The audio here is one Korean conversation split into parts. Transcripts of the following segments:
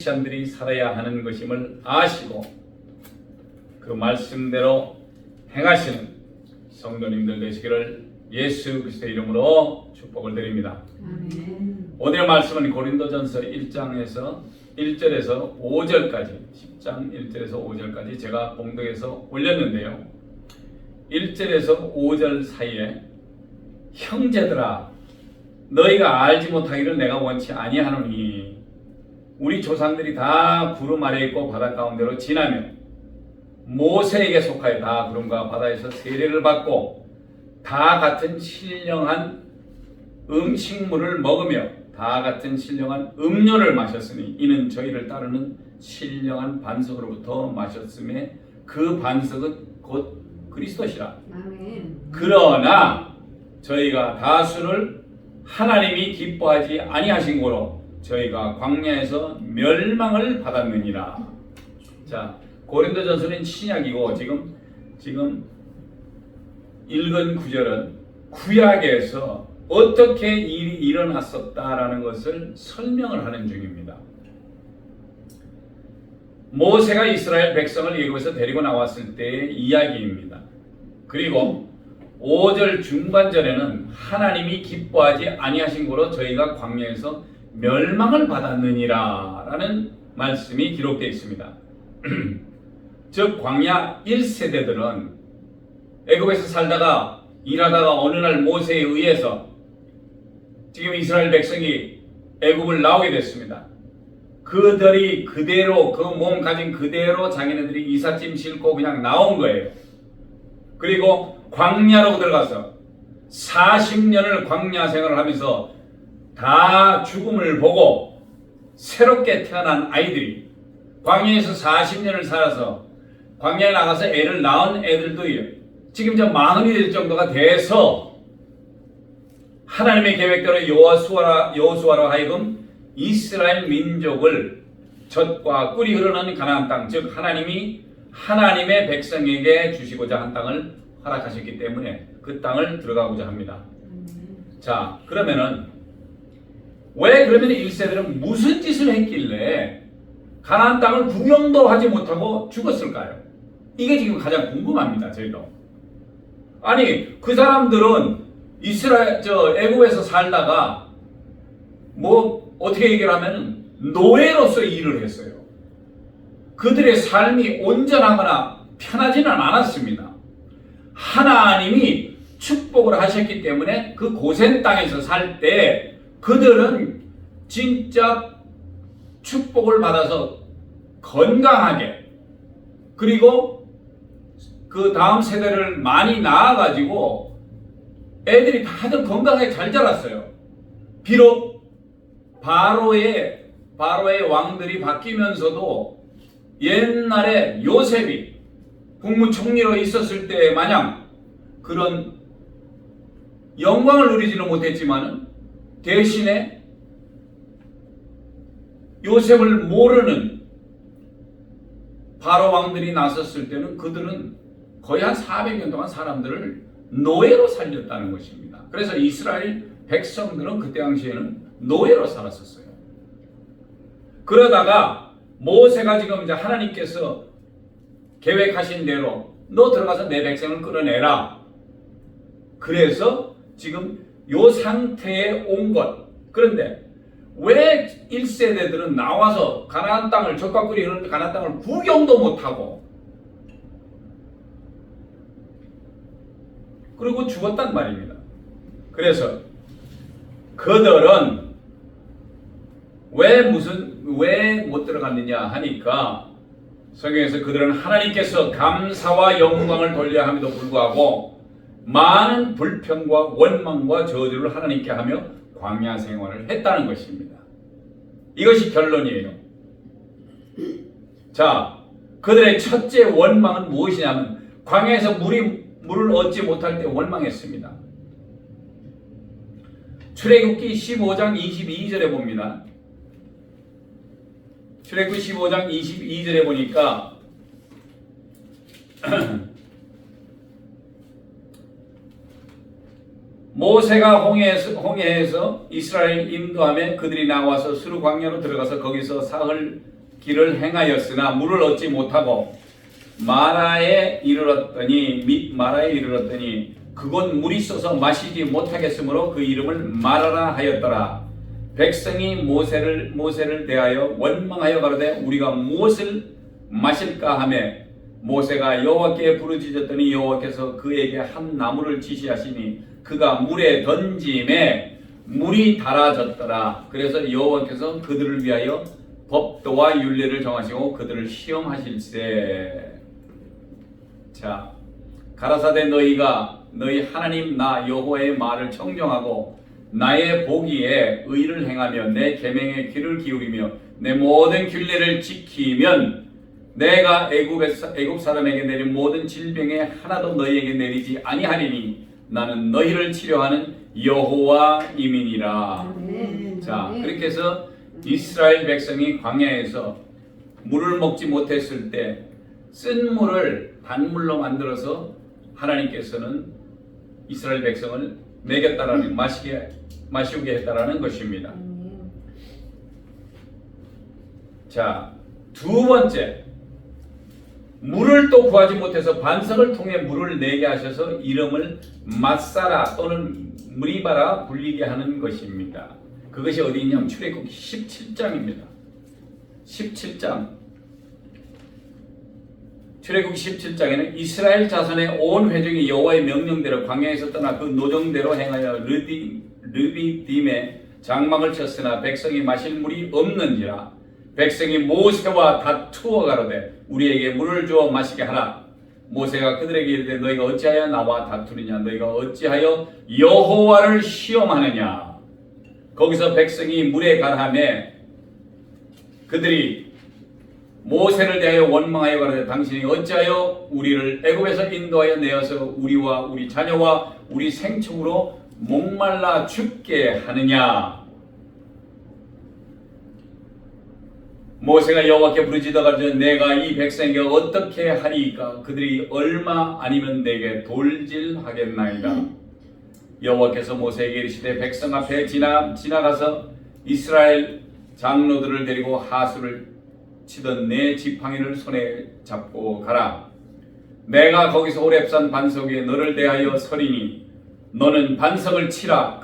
크리스찬들이 살아야 하는 것임을 아시고 그 말씀대로 행하시는 성도님들 되시기를 예수 그리스도의 이름으로 축복을 드립니다. 아멘. 오늘의 말씀은 고린도전서 1장에서 1절에서 5절까지 10장 1절에서 5절까지 제가 봉독해서 올렸는데요. 1절에서 5절 사이에 형제들아 너희가 알지 못하기를 내가 원치 아니하노니 우리 조상들이 다 구름 아래 있고 바다 가운데로 지나며 모세에게 속하여 다 구름과 바다에서 세례를 받고 다 같은 신령한 음식물을 먹으며 다 같은 신령한 음료를 마셨으니 이는 저희를 따르는 신령한 반석으로부터 마셨음에 그 반석은 곧 그리스도시라. 아멘. 그러나 저희가 다수를 하나님이 기뻐하지 아니하신 고로 저희가 광야에서 멸망을 받았느니라. 자, 고린도전서는 신약이고 지금 읽은 구절은 구약에서 어떻게 일이 일어났었다라는 것을 설명을 하는 중입니다. 모세가 이스라엘 백성을 애굽에서 데리고 나왔을 때의 이야기입니다. 그리고 5절 중반절에는 하나님이 기뻐하지 아니하신 고로 저희가 광야에서 멸망을 받았느니라 라는 말씀이 기록되어 있습니다. 즉 광야 1세대들은 애굽에서 살다가 일하다가 어느 날 모세에 의해서 지금 이스라엘 백성이 애굽을 나오게 됐습니다. 그들이 그대로 그 몸 가진 그대로 자기네들이 이삿짐 싣고 그냥 나온 거예요. 그리고 광야로 들어가서 40년을 광야 생활을 하면서 다 죽음을 보고 새롭게 태어난 아이들이 광야에서 40년을 살아서 광야에 나가서 애를 낳은 애들도 지금 저 40이 될 정도가 돼서 하나님의 계획대로 여호수아로 하여금 이스라엘 민족을 젖과 꿀이 흐르는 가나안 땅, 즉 하나님이 하나님의 백성에게 주시고자 한 땅을 허락하셨기 때문에 그 땅을 들어가고자 합니다. 자, 그러면은 왜 그러면 1세들은 무슨 짓을 했길래 가나안 땅을 구경도 하지 못하고 죽었을까요? 이게 지금 가장 궁금합니다. 저희도. 아니 그 사람들은 애굽에서 살다가 뭐 어떻게 얘기를 하면은 노예로서 일을 했어요. 그들의 삶이 온전하거나 편하지는 않았습니다. 하나님이 축복을 하셨기 때문에 그 고센 땅에서 살 때 그들은 진짜 축복을 받아서 건강하게 그리고 그 다음 세대를 많이 낳아가지고 애들이 다들 건강하게 잘 자랐어요. 비록 바로의 왕들이 바뀌면서도 옛날에 요셉이 국무총리로 있었을 때 마냥 그런 영광을 누리지는 못했지만 대신에 요셉을 모르는 바로 왕들이 나섰을 때는 그들은 거의 한 400년 동안 사람들을 노예로 살렸다는 것입니다. 그래서 이스라엘 백성들은 그때 당시에는 노예로 살았었어요. 그러다가 모세가 지금 이제 하나님께서 계획하신 대로 너 들어가서 내 백성을 끌어내라. 그래서 지금 요 상태에 온 것. 그런데 왜 1세대들은 나와서 가나안 땅을 젖과 꿀이 흐르는 가나안 땅을 구경도 못하고 그리고 죽었단 말입니다. 그래서 그들은 왜 못 들어갔느냐 하니까 성경에서 그들은 하나님께서 감사와 영광을 돌려야 함에도 불구하고 많은 불평과 원망과 저주를 하나님께 하며 광야 생활을 했다는 것입니다. 이것이 결론이에요. 자, 그들의 첫째 원망은 무엇이냐면 광야에서 물을 얻지 못할 때 원망했습니다. 출애굽기 15장 22절에 봅니다. 출애굽기 15장 22절에 보니까 모세가 홍해에서 이스라엘 인도함에 그들이 나와서 수르 광야로 들어가서 거기서 사흘 길을 행하였으나 물을 얻지 못하고 마라에 이르렀더니 그곳 물이 쏘서 마시지 못하겠으므로 그 이름을 마라라 하였더라. 백성이 모세를 대하여 원망하여 가로되 우리가 무엇을 마실까 하매 모세가 여호와께 부르짖었더니 여호와께서 그에게 한 나무를 지시하시니 그가 물에 던짐에 물이 달아졌더라. 그래서 여호와께서 그들을 위하여 법도와 율례를 정하시고 그들을 시험하실세. 자, 가라사대 너희가 너희 하나님 나 여호와의 말을 청정하고 나의 보기에 의를 행하며 내 계명에 귀를 기울이며 내 모든 규례를 지키면 내가 애굽 사람에게 내린 모든 질병에 하나도 너희에게 내리지 아니하리니 나는 너희를 치료하는 여호와임이니라. 자, 그렇게 해서 이스라엘 백성이 광야에서 물을 먹지 못했을 때 쓴 물을 단물로 만들어서 하나님께서는 이스라엘 백성을 먹였다라는 마시게 했다라는 것입니다. 자, 두 번째, 물을 또 구하지 못해서 반석을 통해 물을 내게 하셔서 이름을 마사라 또는 무리바라 불리게 하는 것입니다. 그것이 어디 있냐면 출애굽기 17장입니다. 17장. 출애굽기 17장에는 이스라엘 자손의 온 회중이 여호와의 명령대로 광야에서 떠나 그 노정대로 행하여 르비딤에 장막을 쳤으나 백성이 마실 물이 없는지라. 백성이 모세와 다투어 가로되 우리에게 물을 주어 마시게 하라. 모세가 그들에게 이르되 너희가 어찌하여 나와 다투느냐 너희가 어찌하여 여호와를 시험하느냐. 거기서 백성이 물에 가라하매 그들이 모세를 대하여 원망하여 가로되 당신이 어찌하여 우리를 애굽에서 인도하여 내어서 우리와 우리 자녀와 우리 생축으로 목말라 죽게 하느냐. 모세가 여호와께 부르짖어 가로되 내가 이 백성에게 어떻게 하리이까 그들이 얼마 아니면 내게 돌질하겠나이다. 여호와께서 모세에게 이르시되 백성 앞에 지나가서 이스라엘 장로들을 데리고 하수를 치던 내 지팡이를 손에 잡고 가라. 내가 거기서 호렙산 반석 위에 너를 대하여 서리니 너는 반석을 치라.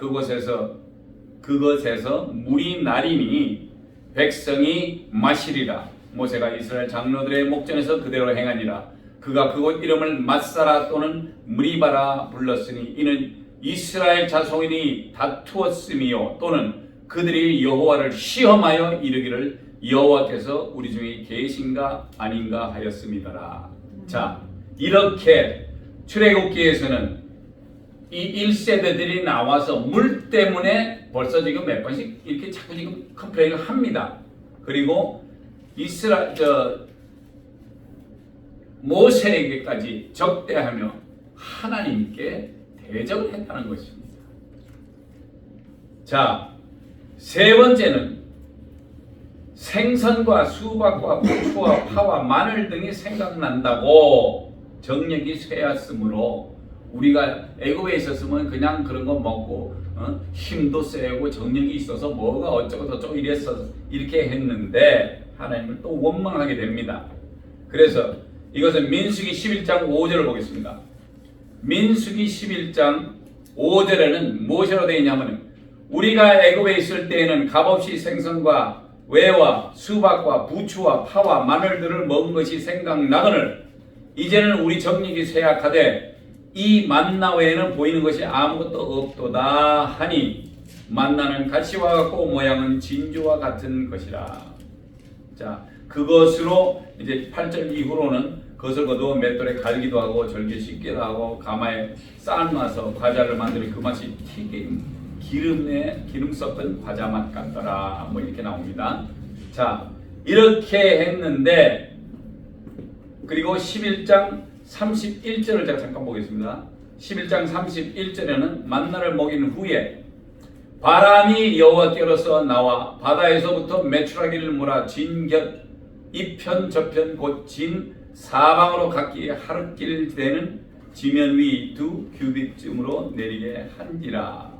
그것에서 물이 나리니 백성이 마시리라. 모세가 이스라엘 장로들의 목전에서 그대로 행하니라. 그가 그곳 이름을 마사라 또는 무리바라 불렀으니 이는 이스라엘 자손이 다투었음이요 또는 그들이 여호와를 시험하여 이르기를 여호와께서 우리 중에 계신가 아닌가 하였음이더라. 자, 이렇게 출애굽기에서는 이 1세대들이 나와서 물 때문에 벌써 지금 몇 번씩 이렇게 자꾸 지금 컴플레인을 합니다. 그리고 모세에게까지 적대하며 하나님께 대적을 했다는 것입니다. 자, 세 번째는 생선과 수박과 고추와 파와 마늘 등이 생각난다고 정력이 쇠였으므로 우리가 애굽에 있었으면 그냥 그런 거 먹고 힘도 세고 정력이 있어서 뭐가 어쩌고 저쩌고 이렇게 했는데 하나님을 또 원망하게 됩니다. 그래서 이것은 민수기 11장 5절을 보겠습니다. 민수기 11장 5절에는 무엇이라고 되어 있냐면 우리가 애굽에 있을 때에는 값없이 생선과 외와 수박과 부추와 파와 마늘들을 먹은 것이 생각나거늘 이제는 우리 정력이 쇠약하되 이 만나 외에는 보이는 것이 아무것도 없도다 하니 만나는 가시와 같고 모양은 진주와 같은 것이라. 자, 그것으로 이제 8절 이후로는 그것을 거두어 맷돌에 갈기도 하고 절개 씻기도 하고 가마에 삶아서 과자를 만들어 그 맛이 기름 섞은 과자 맛 같더라. 뭐 이렇게 나옵니다. 자, 이렇게 했는데 그리고 11장 31절을 제가 잠깐 보겠습니다. 11장 31절에는 만나를 먹인 후에 바람이 여호와께로서 나와 바다에서부터 메추라기를 몰아 진곁 이편 저편 곧 진 사방으로 각기 하룻길 되는 지면 위 2 규빗쯤으로 내리게 한지라.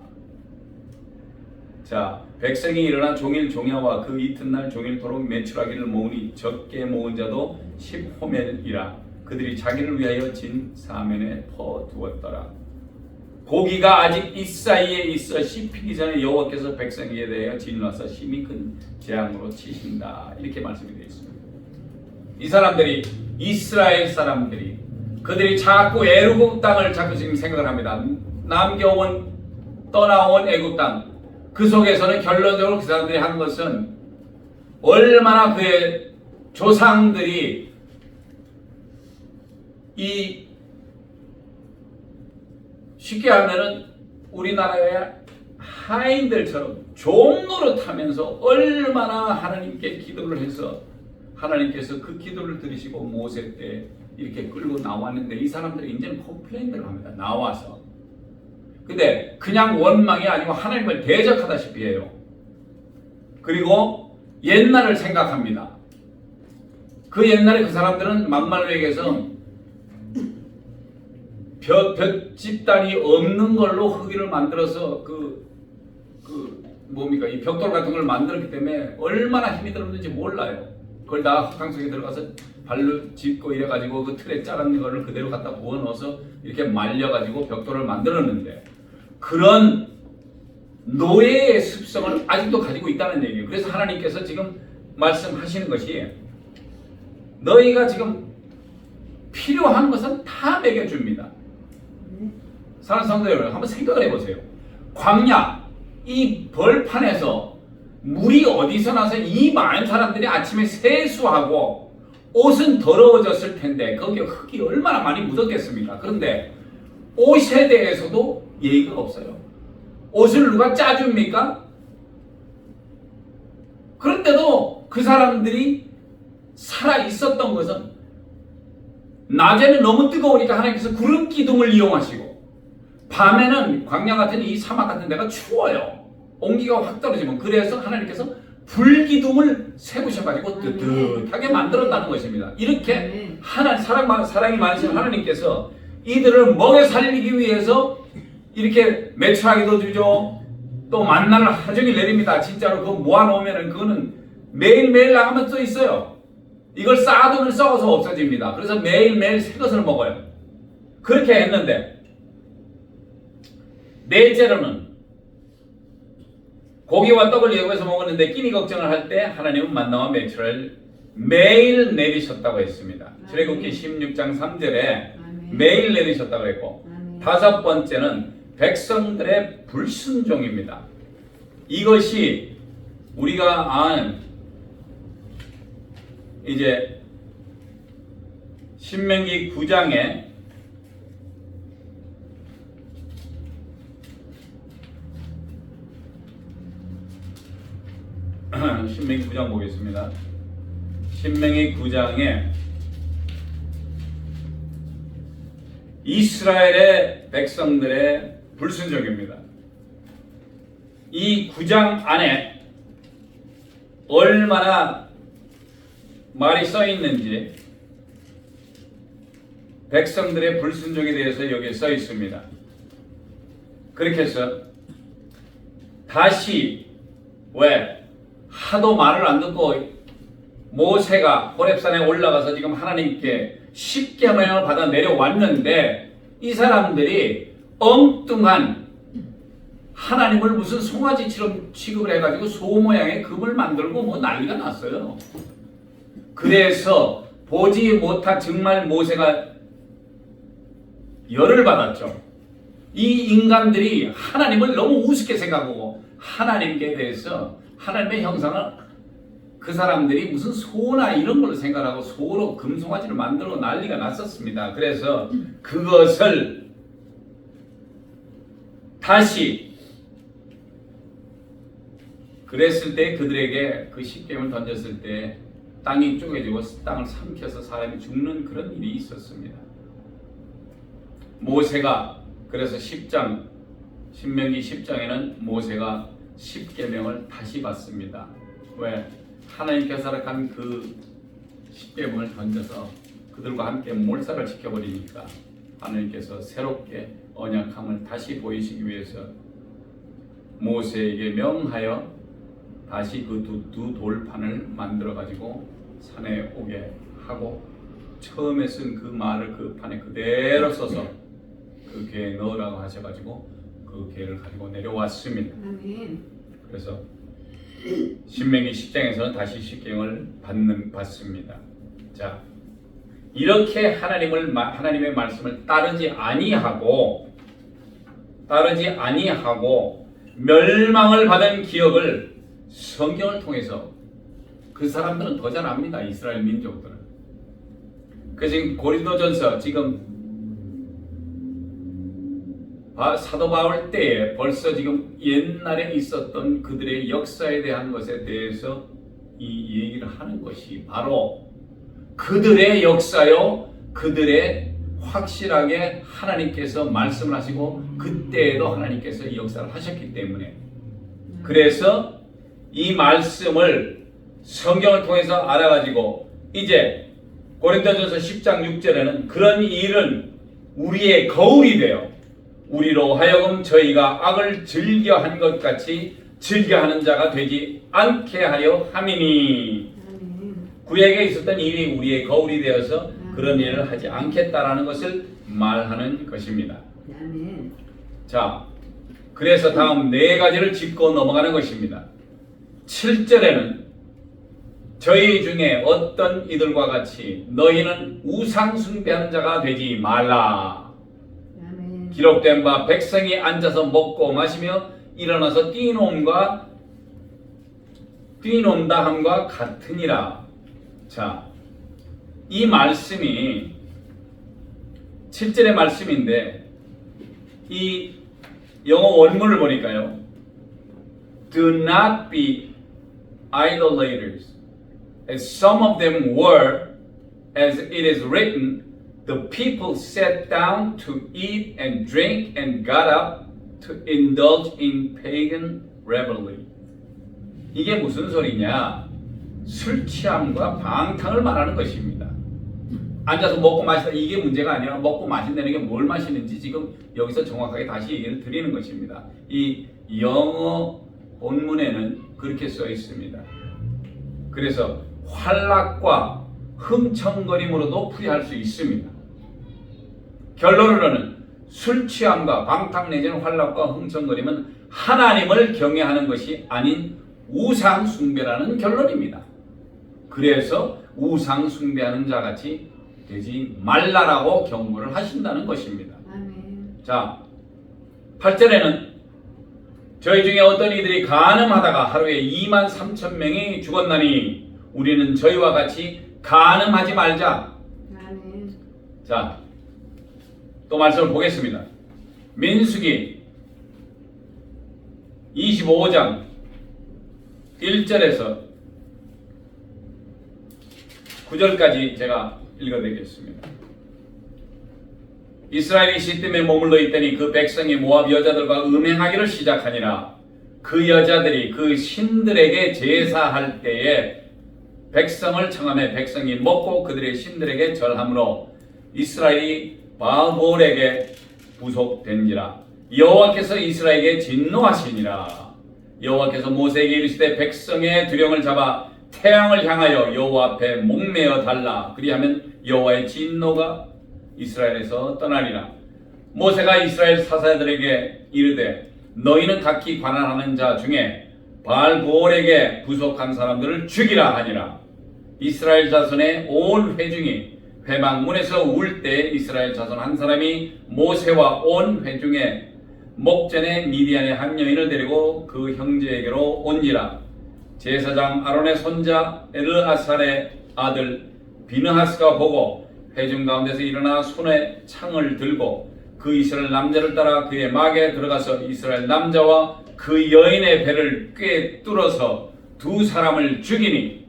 자, 백성이 일어나 종일 종야와 그 이튿날 종일토록 매출하기를 모으니 적게 모은 자도 10호멜이라. 그들이 자기를 위하여 진 사면에 퍼두었더라. 고기가 아직 이 사이에 있어 씹히기 전에 여호와께서 백성에게 대하여 진노하사 심히 큰 재앙으로 치신다. 이렇게 말씀이 되어 있습니다. 이 사람들이, 이스라엘 사람들이, 그들이 자꾸 애굽 땅을 자꾸 지금 생각을 합니다. 떠나온 애굽 땅. 그 속에서는 결론적으로 그 사람들이 한 것은 얼마나 그의 조상들이 이 쉽게 하면은 우리나라의 하인들처럼 종 노릇하면서 얼마나 하나님께 기도를 해서 하나님께서 그 기도를 들으시고 모세 때 이렇게 끌고 나왔는데 이 사람들이 이제는 컴플레인을 합니다. 나와서. 근데 그냥 원망이 아니고 하나님을 대적하다시피 해요. 그리고 옛날을 생각합니다. 그 옛날에 그 사람들은 막말로 얘기해서 벽 집단이 없는 걸로 흙을 만들어서 이 벽돌 같은 걸 만들었기 때문에 얼마나 힘이 들었는지 몰라요. 그걸 다 흙탕 속에 들어가서 발로 짚고 이래가지고 그 틀에 자른 거를 그대로 갖다 부어 넣어서 이렇게 말려가지고 벽돌을 만들었는데 그런 노예의 습성을 아직도 가지고 있다는 얘기예요. 그래서 하나님께서 지금 말씀하시는 것이 너희가 지금 필요한 것은 다 먹여줍니다. 사랑하는 성도 여러분, 한번 생각을 해보세요. 광야, 이 벌판에서 물이 어디서 나서 이 많은 사람들이 아침에 세수하고 옷은 더러워졌을 텐데 거기에 흙이 얼마나 많이 묻었겠습니까? 그런데 옷에 대해서도 예의가 없어요. 옷을 누가 짜줍니까? 그런데도 그 사람들이 살아 있었던 것은 낮에는 너무 뜨거우니까 하나님께서 구름 기둥을 이용하시고 밤에는 광야 같은 이 사막 같은 데가 추워요. 온기가 확 떨어지면 그래서 하나님께서 불기둥을 세우셔가지고 뜨뜻하게 만들었다는 것입니다. 이렇게 사랑이 많으신 하나님께서 이들을 먹여 살리기 위해서 이렇게 매출하기도 주죠. 또 만나를 하루 종일 내립니다. 진짜로 그거 모아놓으면 그거는 매일매일 나가면 또 있어요. 이걸 쌓아두면 썩어서 없어집니다. 그래서 매일매일 새 것을 먹어요. 그렇게 했는데 넷째로는 고기와 떡을 예고해서 먹었는데 끼니 걱정을 할 때 하나님은 만나와 매출을 매일 내리셨다고 했습니다. 출애굽기 16장 3절에 매일 내리셨다고 했고 다섯 번째는 백성들의 불순종입니다. 이것이 우리가 아는 이제 신명기 9장에 신명기 9장 보겠습니다. 신명기 9장에 이스라엘의 백성들의 불순종입니다. 이 9장 안에 얼마나 말이 써 있는지 백성들의 불순종에 대해서 여기에 써 있습니다. 그렇게 해서 다시 왜 하도 말을 안 듣고 모세가 호렙산에 올라가서 지금 하나님께 십계명을 받아 내려왔는데 이 사람들이 엉뚱한 하나님을 무슨 송아지처럼 취급을 해가지고 소 모양의 금을 만들고 뭐 난리가 났어요. 그래서 보지 못한 정말 모세가 열을 받았죠. 이 인간들이 하나님을 너무 우습게 생각하고 하나님께 대해서 하나님의 형상을 그 사람들이 무슨 소나 이런 걸로 생각하고 소로 금송아지를 만들고 난리가 났었습니다. 그래서 그것을 다시 그랬을 때 그들에게 그 십계명을 던졌을 때 땅이 쪼개지고 땅을 삼켜서 사람이 죽는 그런 일이 있었습니다. 모세가 그래서 신명기 10장에는 모세가 십계명을 다시 받습니다. 왜? 하나님께서 허락한 그 십계명을 던져서 그들과 함께 몰살을 시켜버리니까 하나님께서 새롭게 언약함을 다시 보이시기 위해서 모세에게 명하여 다시 그 두 돌판을 만들어 가지고 산에 오게 하고 처음에 쓴 그 말을 그 판에 그대로 써서 그 개에 넣으라고 하셔가지고 그 개를 가지고 내려왔습니다. 그래서 신명기 10장에서는 다시 십계명을 받습니다. 자, 이렇게 하나님의 말씀을 따르지 아니하고 멸망을 받은 기억을 성경을 통해서 그 사람들은 더 잘 압니다. 이스라엘 민족들은. 그래서 지금 고린도전서 지금 사도 바울 때에 벌써 지금 옛날에 있었던 그들의 역사에 대한 것에 대해서 이 얘기를 하는 것이 바로 그들의 역사요, 그들의 확실하게 하나님께서 말씀을 하시고 그때에도 하나님께서 이 역사를 하셨기 때문에, 그래서 이 말씀을 성경을 통해서 알아가지고 이제 고린도전서 10장 6절에는 그런 일은 우리의 거울이 되어 우리로 하여금 저희가 악을 즐겨한 것 같이 즐겨하는 자가 되지 않게 하려 함이니, 구약에 있었던 일이 우리의 거울이 되어서 그런 일을 하지 않겠다라는 것을 말하는 것입니다. 자, 그래서 다음 네 가지를 짚고 넘어가는 것입니다. 7절에는 저희 중에 어떤 이들과 같이 너희는 우상 숭배하는 자가 되지 말라. 기록된 바 백성이 앉아서 먹고 마시며 일어나서 뛰논다 함과 같으니라. 자, 이 말씀이 7절의 말씀인데 이 영어 원문을 보니까요, Do not be idolaters, as some of them were, as it is written, the people sat down to eat and drink and got up to indulge in pagan revelry. 이게 무슨 소리냐? 술 취함과 방탕을 말하는 것입니다. 앉아서 먹고 마시다, 이게 문제가 아니라 먹고 마신다는 게 뭘 마시는지 지금 여기서 정확하게 다시 얘기를 드리는 것입니다. 이 영어 본문에는 그렇게 써 있습니다. 그래서 환락과 흥청거림으로도 풀이할 수 있습니다. 결론으로는 술 취함과 방탕 내지는 환락과 흥청거림은 하나님을 경외하는 것이 아닌 우상 숭배라는 결론입니다. 그래서 우상 숭배하는 자같이 되지 말라라고 경고를 하신다는 것입니다. 아멘. 자, 8절에는 저희 중에 어떤 이들이 간음하다가 하루에 23,000명이 죽었나니 우리는 저희와 같이 간음하지 말자. 아멘. 자, 또 말씀을 보겠습니다. 민수기 25장 1절에서 9절까지 제가 읽어드리겠습니다. 이스라엘이 시딤에 머물러 있더니 그 백성이 모압 여자들과 음행하기를 시작하니라. 그 여자들이 그 신들에게 제사할 때에 백성을 청하며 백성이 먹고 그들의 신들에게 절함으로 이스라엘이 바알볼에게 부속된지라. 여호와께서 이스라엘에게 진노하시니라. 여호와께서 모세에게 이르시되 백성의 두령을 잡아 태양을 향하여 여호와 앞에 목매어 달라. 그리하면 여호와의 진노가 이스라엘에서 떠나리라. 모세가 이스라엘 사사들에게 이르되 너희는 각기 관할하는 자 중에 바알볼에게 부속한 사람들을 죽이라 하니라. 이스라엘 자손의 온 회중이 회막문에서 울 때 이스라엘 자손 한 사람이 모세와 온 회중의 목전에 미디안의 한 여인을 데리고 그 형제에게로 온지라. 제사장 아론의 손자 엘르아살의 아들 비느하스가 보고 회중 가운데서 일어나 손에 창을 들고 그 이스라엘 남자를 따라 그의 막에 들어가서 이스라엘 남자와 그 여인의 배를 꿰뚫어서 두 사람을 죽이니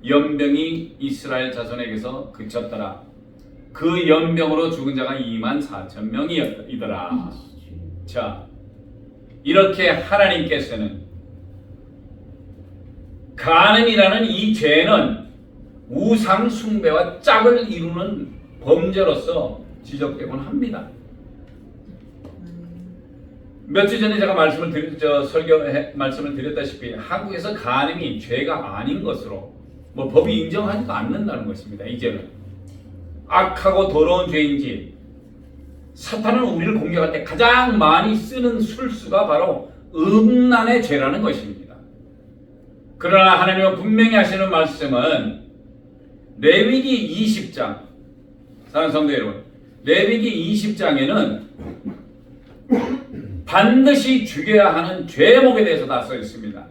연병이 이스라엘 자손에게서 그쳤더라. 그 연병으로 죽은 자가 24,000명이더라. 자, 이렇게 하나님께서는 간음이라는 이 죄는 우상 숭배와 짝을 이루는 범죄로서 지적되곤 합니다. 몇 주 전에 제가 말씀을 드렸다시피 한국에서 간음이 죄가 아닌 것으로 뭐 법이 인정하지도 않는다는 것입니다. 이제는 악하고 더러운 죄인지 사탄은 우리를 공격할 때 가장 많이 쓰는 술수가 바로 음란의 죄라는 것입니다. 그러나 하나님은 분명히 하시는 말씀은 레위기 20장, 사랑하는 성도 여러분, 레위기 20장에는 반드시 죽여야 하는 죄목에 대해서 다 써 있습니다.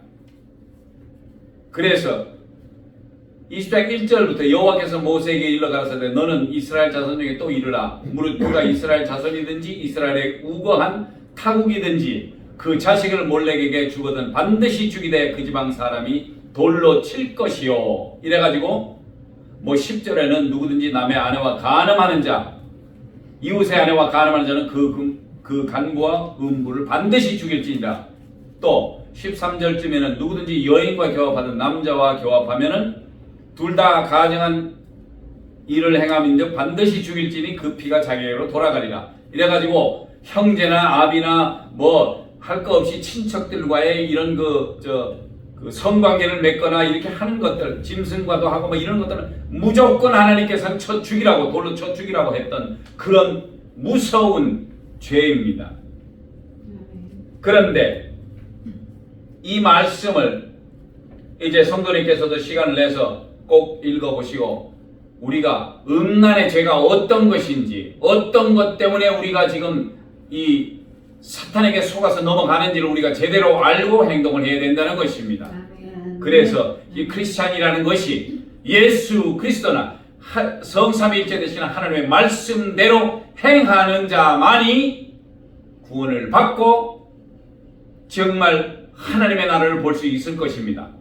그래서 20장 1절부터 여호와께서 모세에게 일러 가라사대 너는 이스라엘 자손 중에 또 이르라 무릇 그가 이스라엘 자손이든지 이스라엘의 우거한 타국이든지 그 자식을 몰렉에게 주거든 반드시 죽이되 그 지방 사람이 돌로 칠 것이요. 이래가지고 뭐 10절에는 누구든지 남의 아내와 간음하는 자 이웃의 아내와 간음하는 자는 그 간부와 음부를 반드시 죽일지니라. 또 13절쯤에는 누구든지 여인과 교합하든 남자와 교합하면은 둘 다 가증한 일을 행함인즉 반드시 죽일지니 그 피가 자기에게로 돌아가리라. 이래가지고 형제나 아비나 뭐 할 거 없이 친척들과의 이런 그 성관계를 맺거나 이렇게 하는 것들, 짐승과도 하고 뭐 이런 것들은 무조건 하나님께서는 쳐 죽이라고, 돌로 쳐 죽이라고 했던 그런 무서운 죄입니다. 그런데 이 말씀을 이제 성도님께서도 시간을 내서 꼭 읽어보시고 우리가 음란의 죄가 어떤 것인지, 어떤 것 때문에 우리가 지금 이 사탄에게 속아서 넘어가는지를 우리가 제대로 알고 행동을 해야 된다는 것입니다. 그래서 이 크리스찬이라는 것이 예수 그리스도나 성삼위일체 되시는 하나님의 말씀대로 행하는 자만이 구원을 받고 정말 하나님의 나라를 볼 수 있을 것입니다.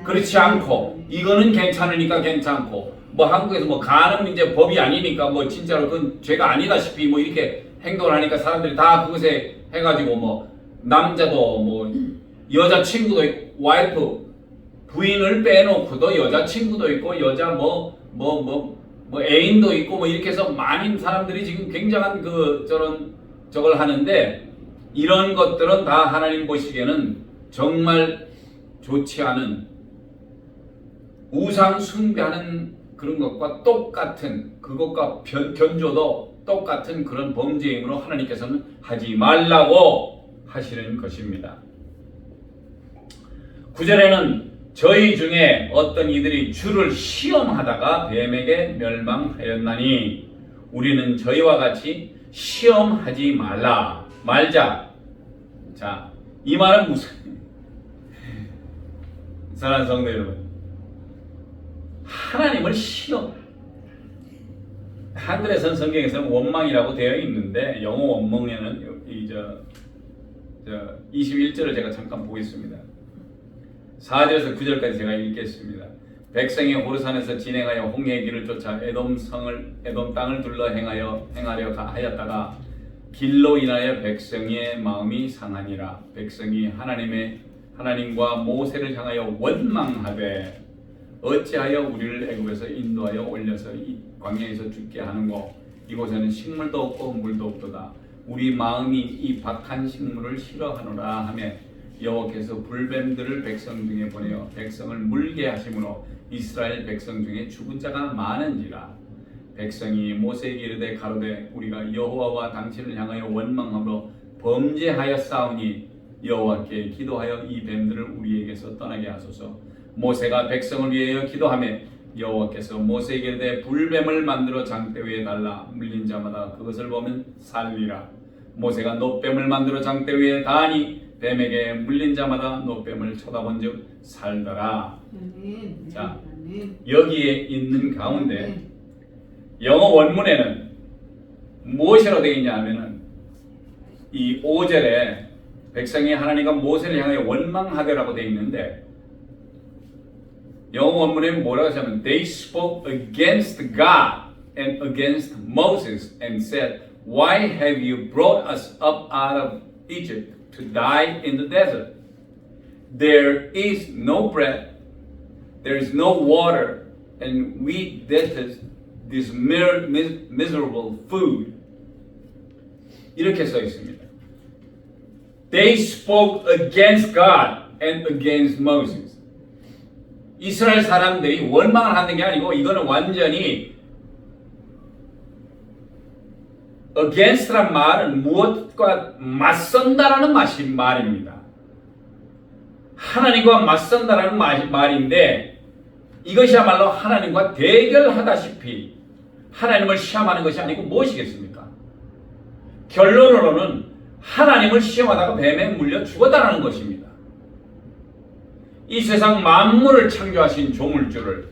그렇지 않고 이거는 괜찮으니까 괜찮고 뭐 한국에서 뭐 간음 이제 법이 아니니까 뭐 진짜로 그건 죄가 아니다시피 뭐 이렇게 행동을 하니까 사람들이 다 그것에 해가지고 뭐 남자도 뭐 여자친구도 있고 와이프 부인을 빼놓고도 여자친구도 있고 여자 뭐 애인도 있고 뭐 이렇게 해서 많은 사람들이 지금 굉장한 저걸 하는데 이런 것들은 다 하나님 보시기에는 정말 좋지 않은 우상 숭배하는 그런 것과 똑같은 그것과 견조도 똑같은 그런 범죄이므로 하나님께서는 하지 말라고 하시는 것입니다. 9절에는 저희 중에 어떤 이들이 주를 시험하다가 뱀에게 멸망하였나니 우리는 저희와 같이 시험하지 말자. 자, 이 말은 무슨 사랑하는 성도 여러분, 하나님을 한글에서는 성경에서는 원망이라고 되어 있는데 영어 원망에는 21절을 제가 잠깐 보겠습니다. 4절에서 9절까지 제가 읽겠습니다. 백성이 호르산에서 진행하여 홍해의 길을 쫓아 에돔 땅을 둘러 행하려 하였다가 길로 인하여 백성의 마음이 상하니라. 백성이 하나님과 모세를 향하여 원망하되 어찌하여 우리를 애굽에서 인도하여 올려서 이 광야에서 죽게 하는고 이곳에는 식물도 없고 물도 없도다. 우리 마음이 이 박한 식물을 싫어하노라 하며 여호와께서 불뱀들을 백성 중에 보내어 백성을 물게 하심으로 이스라엘 백성 중에 죽은 자가 많은지라. 백성이 모세에게 이르되 가로되 우리가 여호와와 당신을 향하여 원망함으로 범죄하였사오니 여호와께 기도하여 이 뱀들을 우리에게서 떠나게 하소서. 모세가 백성을 위하여 기도하며 여호와께서 모세에게 이르되 불뱀을 만들어 장대 위에 달라 물린 자마다 그것을 보면 살리라. 모세가 놋뱀을 만들어 장대 위에 다하니 뱀에게 물린 자마다 놋뱀을 쳐다본즉 살더라. 자, 여기에 있는 가운데 영어 원문에는 무엇이라고 되어 있냐 하면은 이 5절에 백성이 하나님과 모세를 향하여 원망하되라고 되어 있는데 영어 원문에 뭐라고 하냐면 They spoke against God and against Moses and said, Why have you brought us up out of Egypt to die in the desert? There is no bread, there is no water, and we detest this miserable food. 이렇게 써 있습니다. They spoke against God and against Moses. 이스라엘 사람들이 원망을 하는 게 아니고 이거는 완전히 against란 말은 무엇과 맞선다라는 말입니다. 하나님과 맞선다라는 말인데 이것이야말로 하나님과 대결하다시피 하나님을 시험하는 것이 아니고 무엇이겠습니까? 결론으로는 하나님을 시험하다가 뱀에 물려 죽었다는 것입니다. 이 세상 만물을 창조하신 조물주를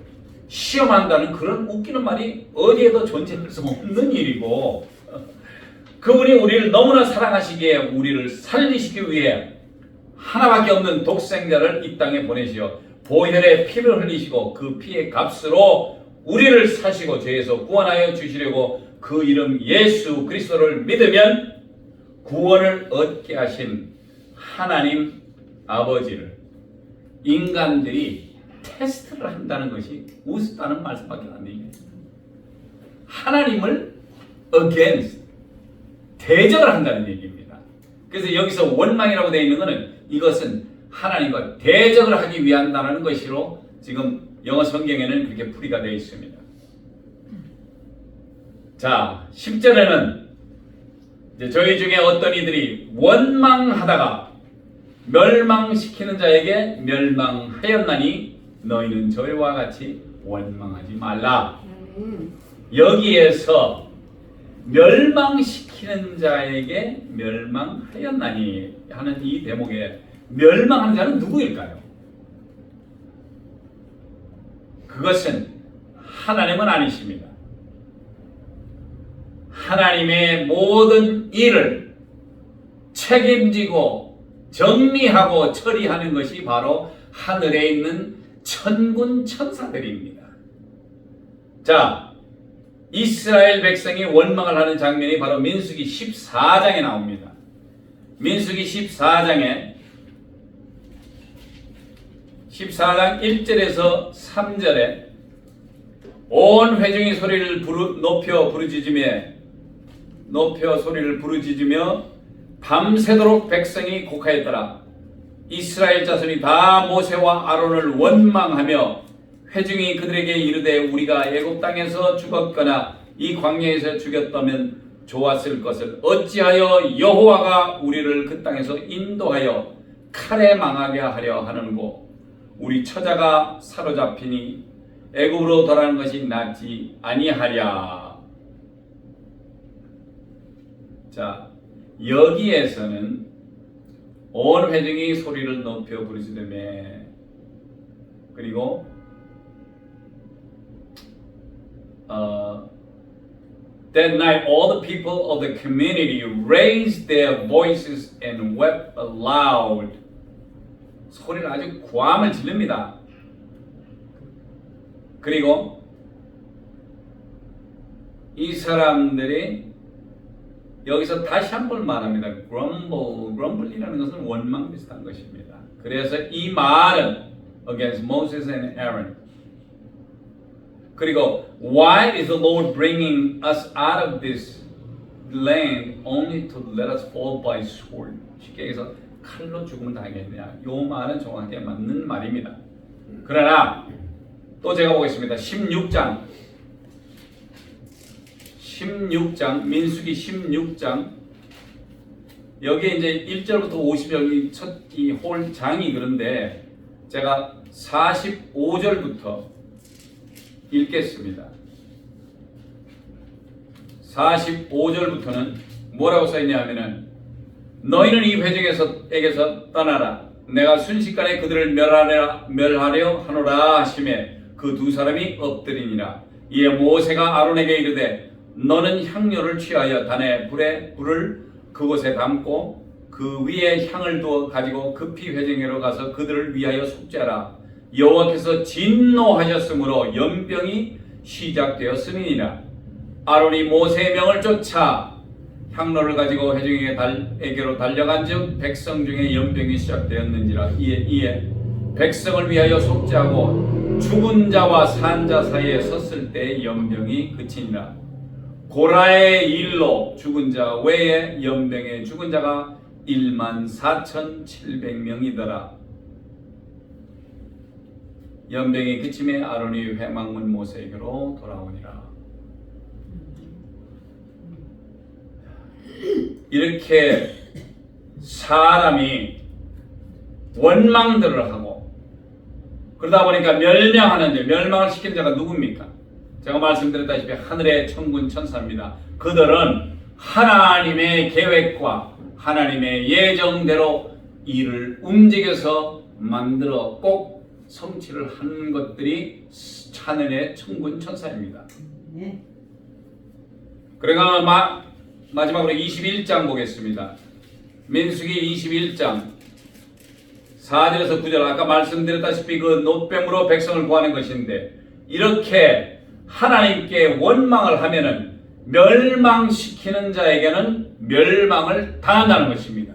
시험한다는 그런 웃기는 말이 어디에도 존재할 수 없는 일이고 그분이 우리를 너무나 사랑하시기에 우리를 살리시기 위해 하나밖에 없는 독생자를 이 땅에 보내시어 보혈의 피를 흘리시고 그 피의 값으로 우리를 사시고 죄에서 구원하여 주시려고 그 이름 예수 그리스도를 믿으면 구원을 얻게 하신 하나님 아버지를 인간들이 테스트를 한다는 것이 우습다는 말씀밖에 안 됩니다. 하나님을 against 대적을 한다는 얘기입니다. 그래서 여기서 원망이라고 되어 있는 것은 이것은 하나님과 대적을 하기 위한다는 것으로 지금 영어 성경에는 그렇게 풀이가 되어 있습니다. 자, 10절에는 저희 중에 어떤 이들이 원망하다가 멸망시키는 자에게 멸망하였나니 너희는 저희와 같이 원망하지 말라. 여기에서 멸망시키는 자에게 멸망하였나니 하는 이 대목에 멸망하는 자는 누구일까요? 그것은 하나님은 아니십니다. 하나님의 모든 일을 책임지고 정리하고 처리하는 것이 바로 하늘에 있는 천군 천사들입니다. 자, 이스라엘 백성이 원망을 하는 장면이 바로 민수기 14장에 나옵니다. 민수기 14장 1절에서 3절에 온 회중이 소리를 높여 소리를 부르짖으며 밤새도록 백성이 곡하였더라. 이스라엘 자손이 다 모세와 아론을 원망하며 회중이 그들에게 이르되 우리가 애굽 땅에서 죽었거나 이 광야에서 죽였다면 좋았을 것을 어찌하여 여호와가 우리를 그 땅에서 인도하여 칼에 망하게 하려 하는고 우리 처자가 사로잡히니 애굽으로 돌아가는 것이 낫지 아니하랴. 자, 여기에서는 온 회중이 소리를 높여 부르짖으매 그리고 That night all the people of the community raised their voices and wept aloud. 소리를 아주 고함을 지릅니다. 그리고 이 사람들이 여기서 다시 한번 말합니다. grumble이라는 것은 원망 비슷한 것입니다. 그래서 이 말은 against Moses and Aaron. 그리고 why is the Lord bringing us out of this land only to let us fall by sword? 쉽게 얘기해서 칼로 죽으면 당하겠느냐. 이 말은 정확하게 맞는 말입니다. 그러나 또 제가 보겠습니다. 16장 민수기 16장 여기에 이제 1절부터 50절 첫 이 홀 장이 그런데 제가 45절부터 읽겠습니다. 45절부터는 뭐라고 써있냐 하면은 너희는 이 회중에게서 떠나라. 내가 순식간에 그들을 멸하려 하노라 하시매 그 두 사람이 엎드리니라. 이에 모세가 아론에게 이르되 너는 향료를 취하여 단에 불을 그곳에 담고 그 위에 향을 두어 가지고 급히 회중에로 가서 그들을 위하여 속죄하라. 여호와께서 진노하셨으므로 연병이 시작되었음이니라. 아론이 모세의 명을 쫓아 향로를 가지고 회중에게로 달려간즉 백성 중에 연병이 시작되었는지라. 이에 백성을 위하여 속죄하고 죽은 자와 산 자 사이에 섰을 때 연병이 그치니라. 고라의 일로 죽은 자 외에 연병에 죽은 자가 14,700명이더라. 연병이 그침에 아론이 회막문 모세에게로 돌아오니라. 이렇게 사람이 원망들을 하고 그러다 보니까 멸망하는 멸망을 시킨 자가 누굽니까? 제가 말씀드렸다시피 하늘의 천군 천사입니다. 그들은 하나님의 계획과 하나님의 예정대로 일을 움직여서 만들어 꼭 성취를 하는 것들이 하늘의 천군 천사입니다. 그러니까 마지막으로 21장 보겠습니다. 민수기 21장 4절에서 9절, 아까 말씀드렸다시피 그 노뱀으로 백성을 구하는 것인데, 이렇게 하나님께 원망을 하면은 멸망시키는 자에게는 멸망을 당한다는 것입니다.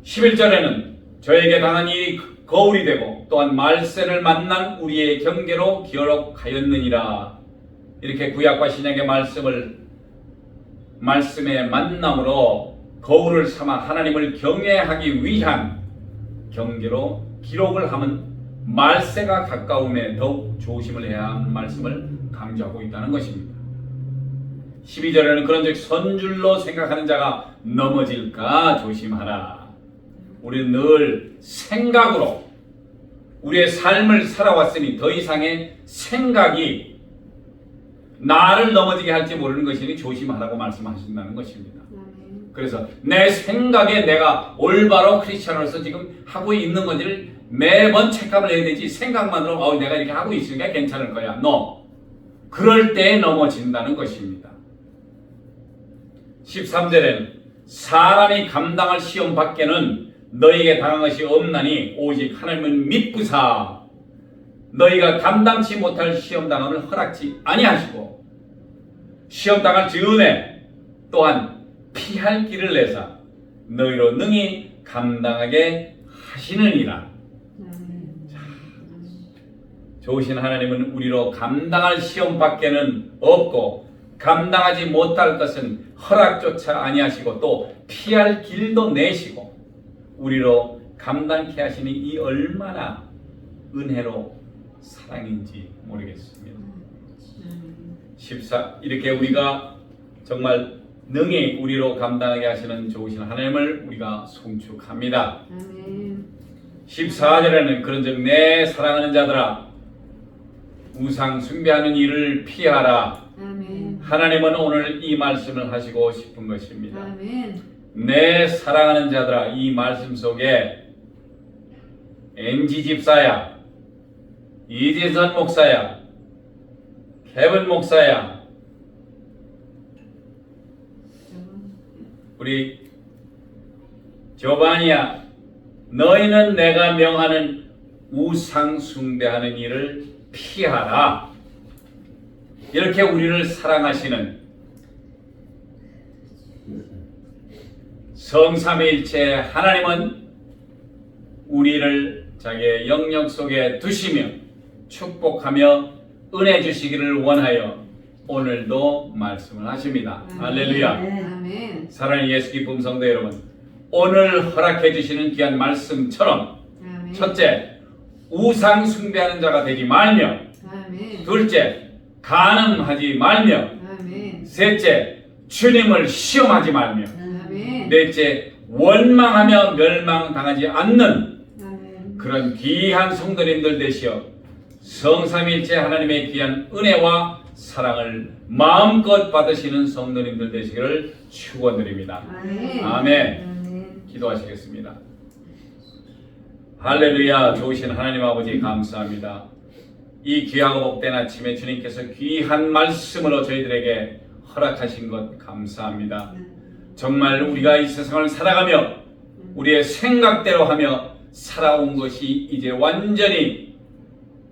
11절에는 저에게 당한 일이 거울이 되고 또한 말세를 만난 우리의 경계로 기록하였느니라. 이렇게 구약과 신약의 말씀의 만남으로 거울을 삼아 하나님을 경외하기 위한 경계로 기록을 하면 말세가 가까움에 더욱 조심을 해야 하는 말씀을 강조하고 있다는 것입니다. 12절에는 그런즉 선줄로 생각하는 자가 넘어질까 조심하라. 우리는 늘 생각으로 우리의 삶을 살아왔으니 더 이상의 생각이 나를 넘어지게 할지 모르는 것이니 조심하라고 말씀하신다는 것입니다. 그래서 내 생각에 내가 올바로 크리스천으로서 지금 하고 있는 건지를 매번 체크를 해야 되지, 생각만으로 내가 이렇게 하고 있으니까 괜찮을 거야. No. 그럴 때 넘어진다는 것입니다. 13절에는 사람이 감당할 시험 밖에는 너희에게 당한 것이 없나니 오직 하나님은 믿부사 너희가 감당치 못할 시험 당함을 허락지 아니하시고 시험 당할 즈음에 또한 피할 길을 내사 너희로 능히 감당하게 하시느니라. 좋으신 하나님은 우리로 감당할 시험 밖에는 없고 감당하지 못할 것은 허락조차 아니하시고 또 피할 길도 내시고 우리로 감당케 하시니 이 얼마나 은혜로 사랑인지 모르겠습니다. 14 이렇게 우리가 정말 능히 우리로 감당하게 하시는 좋으신 하나님을 우리가 송축합니다. 14절에는 그런즉 내 사랑하는 자들아 우상 숭배하는 일을 피하라. 하나님은 오늘 이 말씀을 하시고 싶은 것입니다. 내 사랑하는 자들아, 이 말씀 속에 NG 집사야, 이재선 목사야, 케빈 목사야, 우리 조반이야, 너희는 내가 명하는 우상 숭배하는 일을 피하라. 이렇게 우리를 사랑하시는 성삼위일체 하나님은 우리를 자기의 영역 속에 두시며 축복하며 은혜 주시기를 원하여 오늘도 말씀을 하십니다. 할렐루야. 사랑하는 예수 기쁨 성도 여러분, 오늘 허락해 주시는 귀한 말씀처럼 첫째, 우상 숭배하는 자가 되지 말며 둘째, 간음하지 말며 셋째, 주님을 시험하지 말며 넷째, 원망하며 멸망당하지 않는 그런 귀한 성도님들 되시어 성삼일체 하나님의 귀한 은혜와 사랑을 마음껏 받으시는 성도님들 되시기를 축원드립니다. 아멘. 기도하시겠습니다. 할렐루야. 좋으신 하나님 아버지 감사합니다. 이 귀하고 복된 아침에 주님께서 귀한 말씀으로 저희들에게 허락하신 것 감사합니다. 정말 우리가 이 세상을 살아가며 우리의 생각대로 하며 살아온 것이 이제 완전히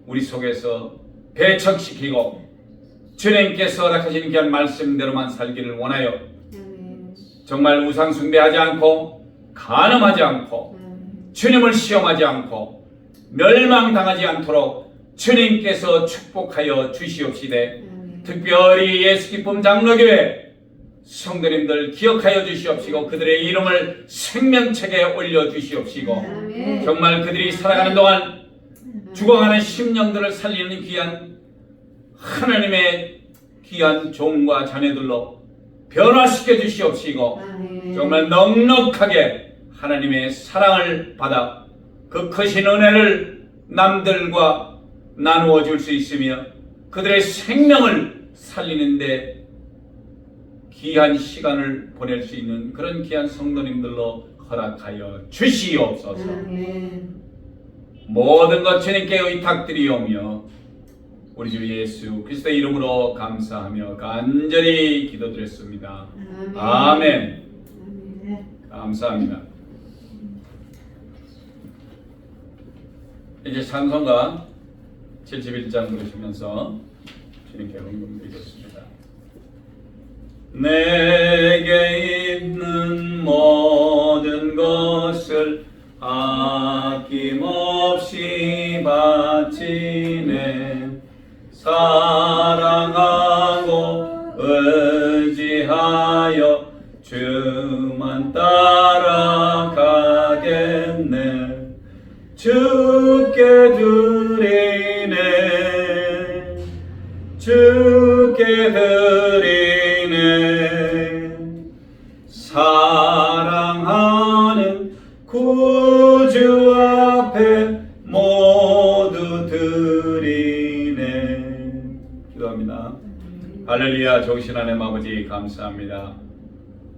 우리 속에서 배척시키고 주님께서 허락하신 귀한 말씀대로만 살기를 원하여 정말 우상 숭배하지 않고 간음하지 않고 주님을 시험하지 않고 멸망당하지 않도록 주님께서 축복하여 주시옵시되 특별히 예수 기쁨 장로교회 성도님들 기억하여 주시옵시고 그들의 이름을 생명책에 올려주시옵시고 아멘. 정말 그들이 살아가는 동안 죽어가는 심령들을 살리는 귀한 하나님의 귀한 종과 자녀들로 변화시켜 주시옵시고 아멘. 정말 넉넉하게 하나님의 사랑을 받아 그 크신 은혜를 남들과 나누어 줄 수 있으며 그들의 생명을 살리는데 귀한 시간을 보낼 수 있는 그런 귀한 성도님들로 허락하여 주시옵소서. 아멘. 모든 것 주님께 의탁드리오며 우리 주 예수 그리스도의 이름으로 감사하며 간절히 기도드렸습니다. 아멘. 아멘. 감사합니다. 이제 찬송가 71장 부르시면서 주님께 헌금드리겠습니다. 내게 있는 모든 것을 아낌없이 바치네 사랑하고 의지하여 주만 따라가겠네 주께 드리네 주께 드리네 사랑하는 구주 앞에 모두 드리네. 기도합니다. 할렐루야. 좋으신 하나님 아버지 감사합니다.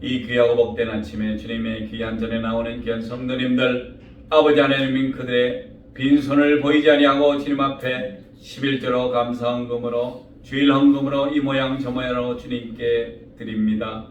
이 귀하고 복된 아침에 주님의 귀한 전에 나오는 귀한 성도님들 아버지 하나님 그들의 빈손을 보이지 아니하고 주님 앞에 11조로 감사 헌금으로 주일 헌금으로 이 모양 저 모양으로 주님께 드립니다.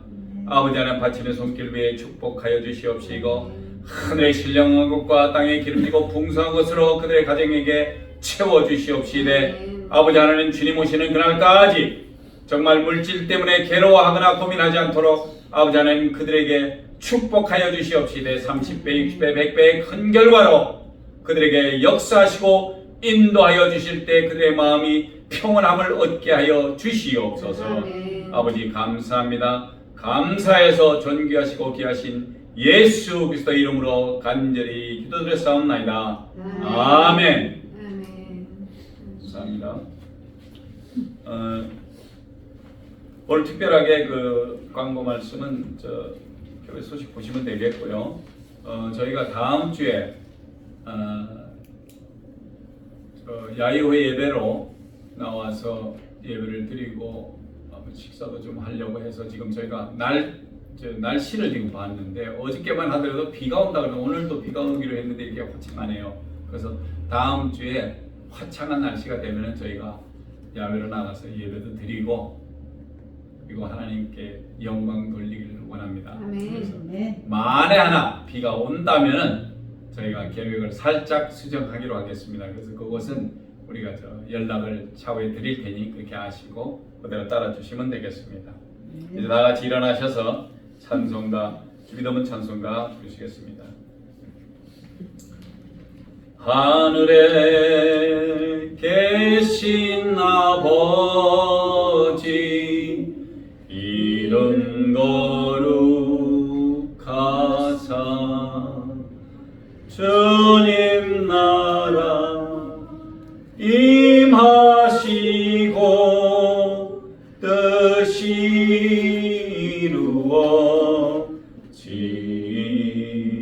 아버지 하나님 바치는 손길 위에 축복하여 주시옵시고 하늘의 신령한 것과 땅의 기름지고 풍성한 것으로 그들의 가정에게 채워주시옵시되 아버지 하나님 주님 오시는 그날까지 정말 물질 때문에 괴로워하거나 고민하지 않도록 아버지 하나님 그들에게 축복하여 주시옵시되 30배, 60배, 100배의 큰 결과로 그들에게 역사하시고 인도하여 주실 때 그들의 마음이 평온함을 얻게 하여 주시옵소서. 아버지 감사합니다. 감사해서 존귀하시고 귀하신 예수 그리스도 이름으로 간절히 기도드렸사옵나이다. 아멘. 감사합니다. 오늘 특별하게 그 광고 말씀은 저 교회 소식 보시면 되겠고요. 저희가 다음 주에 야유회 예배로 나와서 예배를 드리고 식사도 좀 하려고 해서 지금 저희가 날씨를 지금 봤는데 어저께만 하더라도 비가 온다 그러면 오늘도 비가 오기로 했는데 이렇게 화창하네요. 그래서 다음 주에 화창한 날씨가 되면은 저희가 야외로 나가서 예배도 드리고 그리고 하나님께 영광 돌리기를 원합니다. 그래서 만에 하나 비가 온다면은 저희가 계획을 살짝 수정하기로 하겠습니다. 그래서 그것은 우리가 연락을 차후에 드릴 테니 그렇게 아시고 그대로 따라 주시면 되겠습니다. 이제 다 같이 일어나셔서 찬송가 믿음은 찬송가 부르시겠습니다. 하늘에 계신 아버지 이름 거룩하사 주님 나라 임하시고 뜻이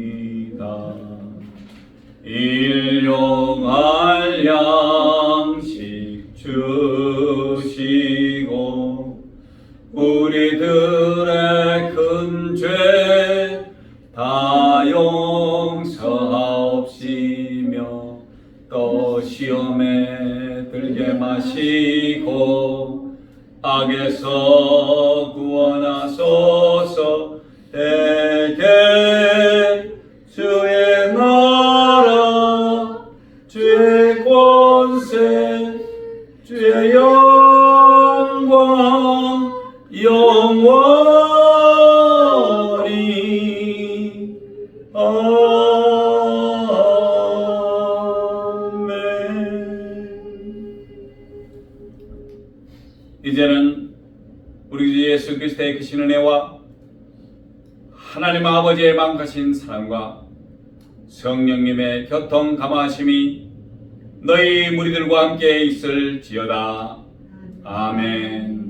이루어지이다. 일용할 양식 주시고 우리들의 큰 죄 다 용서하옵시며 또 시험에 들게 마시고 악에서 구원하소서. 대개 주의 나라 주의 권세 주의 영광 영원히 아멘. 이제는 우리 주 예수 그리스도의 크신 은혜와 하나님 아버지의 만가신 사랑과 성령님의 교통 감화하심이 너희 무리들과 함께 있을지어다. 아멘.